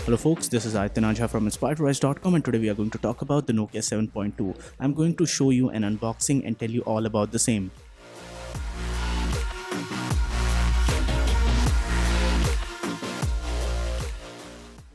Hello folks, this is Aitanajha from InspiredRise.com and today we are going to talk about the Nokia 7.2. I'm going to show you an unboxing and tell you all about the same.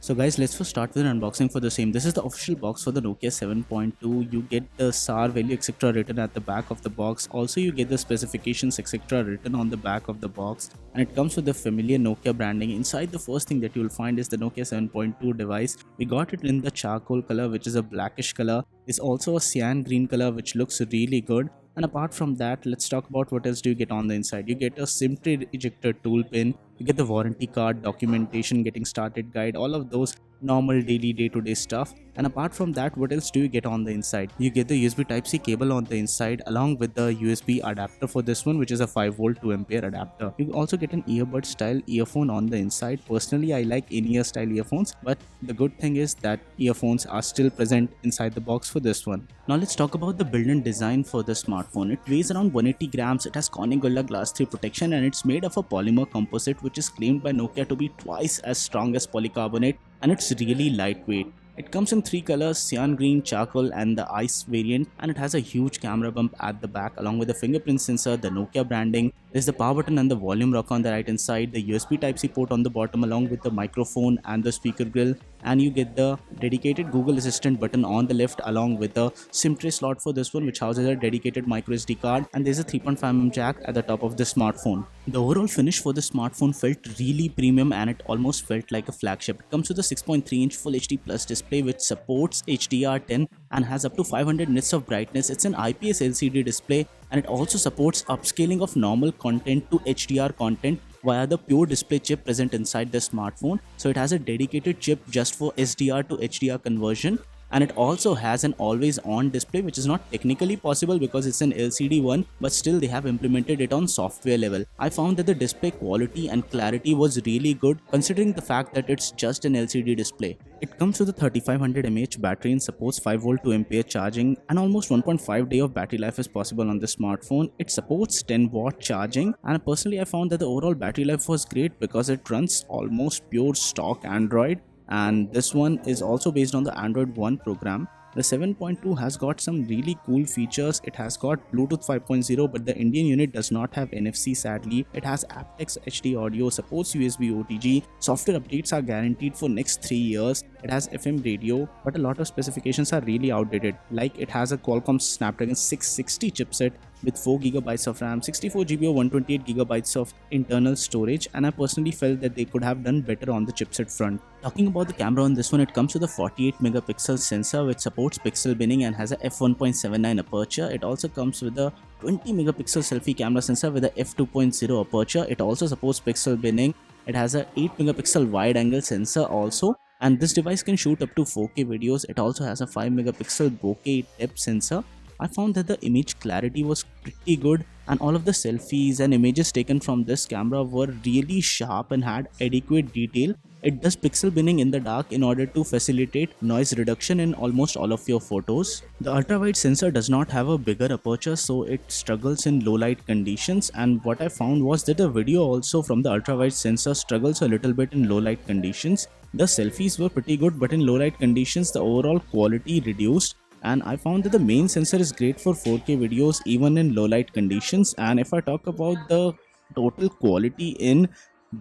So guys, let's first start with an unboxing for the same. This is the official box for the Nokia 7.2. You get the SAR value etc. written at the back of the box. Also you get the specifications etc. written on the back of the box, and it comes with the familiar Nokia branding. Inside, the first thing that you will find is the Nokia 7.2 device. We got it in the charcoal color, which is a blackish color. It's also a cyan green color, which looks really good. And apart from that, let's talk about what else do you get on the inside. You get a SIM tray ejector tool pin, you get the warranty card, documentation, getting started guide, all of those normal daily day-to-day stuff. And apart from that, what else do you get on the inside? You get the USB Type-C cable on the inside along with the USB adapter for this one, which is a 5V 2A adapter. You also get an earbud style earphone on the inside. Personally, I like in-ear style earphones, but the good thing is that earphones are still present inside the box for this one. Now let's talk about the build and design for the smartphone. It weighs around 180 grams, it has Corning Gorilla Glass 3 protection, and it's made of a polymer composite which is claimed by Nokia to be twice as strong as polycarbonate, and it's really lightweight. It comes in 3 colors, cyan green, charcoal and the ice variant, and it has a huge camera bump at the back along with the fingerprint sensor, the Nokia branding. There's the power button and the volume rocker on the right hand side, the USB Type-C port on the bottom along with the microphone and the speaker grill, and you get the dedicated Google Assistant button on the left along with the SIM tray slot for this one, which houses a dedicated micro SD card, and there's a 3.5mm jack at the top of the smartphone. The overall finish for the smartphone felt really premium and it almost felt like a flagship. It comes with a 6.3-inch Full HD Plus display which supports HDR10 and has up to 500 nits of brightness. It's an IPS LCD display, and it also supports upscaling of normal content to HDR content via the pure display chip present inside the smartphone. So it has a dedicated chip just for SDR to HDR conversion, and it also has an always on display, which is not technically possible because it's an LCD one, but still they have implemented it on software level. I found that the display quality and clarity was really good considering the fact that it's just an LCD display. It comes with a 3500 mAh battery and supports 5V 2A charging, and almost 1.5 day of battery life is possible on the smartphone. It supports 10W charging, and personally I found that the overall battery life was great because it runs almost pure stock Android, and this one is also based on the Android One program. The 7.2 has got some really cool features. It has got Bluetooth 5.0, but the Indian unit does not have NFC sadly. It has aptX HD audio, supports USB OTG, software updates are guaranteed for next 3 years. It has FM radio, but a lot of specifications are really outdated. Like it has a Qualcomm Snapdragon 660 chipset with 4GB of RAM, 64GB or 128GB of internal storage, and I personally felt that they could have done better on the chipset front. Talking about the camera on this one, it comes with a 48MP sensor which supports pixel binning and has a f1.79 aperture. It also comes with a 20MP selfie camera sensor with a f2.0 aperture. It also supports pixel binning. It has a 8MP wide angle sensor also, and this device can shoot up to 4K videos. It also has a 5MP bokeh depth sensor. I found that the image clarity was pretty good, and all of the selfies and images taken from this camera were really sharp and had adequate detail. It does pixel binning in the dark in order to facilitate noise reduction in almost all of your photos. The ultra-wide sensor does not have a bigger aperture, so it struggles in low light conditions, and what I found was that the video also from the ultra-wide sensor struggles a little bit in low light conditions. The selfies were pretty good, but in low light conditions the overall quality reduced. And I found that the main sensor is great for 4K videos even in low light conditions. And if I talk about the total quality in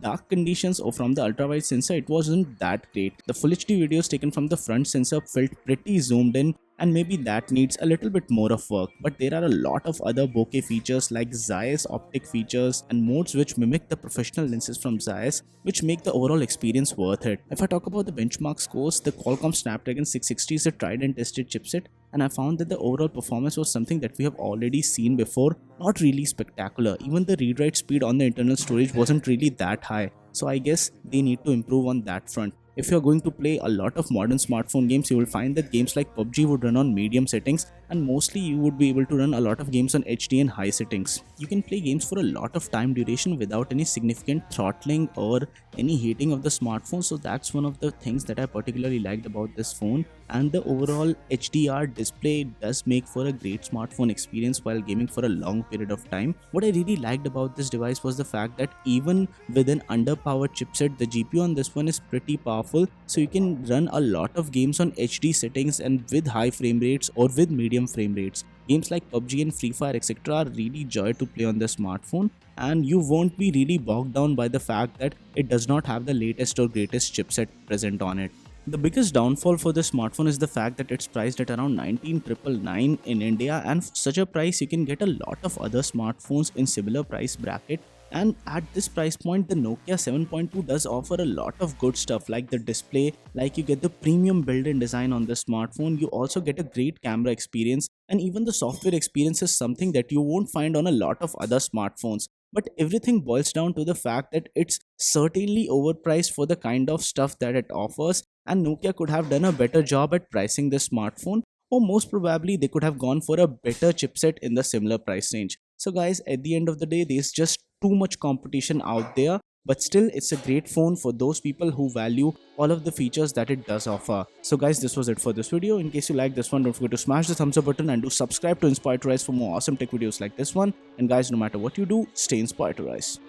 dark conditions or from the ultra wide sensor, it wasn't that great. The Full HD videos taken from the front sensor felt pretty zoomed in, and maybe that needs a little bit more of work, but there are a lot of other bokeh features like Zeiss optic features and modes which mimic the professional lenses from Zeiss, which make the overall experience worth it. If I talk about the benchmark scores, the Qualcomm Snapdragon 660 is a tried and tested chipset, and I found that the overall performance was something that we have already seen before, not really spectacular. Even the read-write speed on the internal storage wasn't really that high, so I guess they need to improve on that front. If you're going to play a lot of modern smartphone games, you will find that games like PUBG would run on medium settings, and mostly you would be able to run a lot of games on HD and high settings. You can play games for a lot of time duration without any significant throttling or any heating of the smartphone, so that's one of the things that I particularly liked about this phone. And the overall HDR display does make for a great smartphone experience while gaming for a long period of time. What I really liked about this device was the fact that even with an underpowered chipset, the GPU on this one is pretty powerful powerful, so you can run a lot of games on HD settings and with high frame rates or with medium frame rates. Games like PUBG and Free Fire etc. are really joy to play on the smartphone, and you won't be really bogged down by the fact that it does not have the latest or greatest chipset present on it. The biggest downfall for the smartphone is the fact that it's priced at around 19,999 in India, and for such a price you can get a lot of other smartphones in similar price bracket. And at this price point, the Nokia 7.2 does offer a lot of good stuff like the display, like you get the premium built-in design on the smartphone, you also get a great camera experience, and even the software experience is something that you won't find on a lot of other smartphones. But everything boils down to the fact that it's certainly overpriced for the kind of stuff that it offers, and Nokia could have done a better job at pricing this smartphone, or most probably they could have gone for a better chipset in the similar price range. So guys, at the end of the day, there's just too much competition out there, but still it's a great phone for those people who value all of the features that it does offer. So guys, this was it for this video. In case you like this one, don't forget to smash the thumbs up button and do subscribe to Inspire to Rise for more awesome tech videos like this one. And guys, no matter what you do, stay inspired to rise.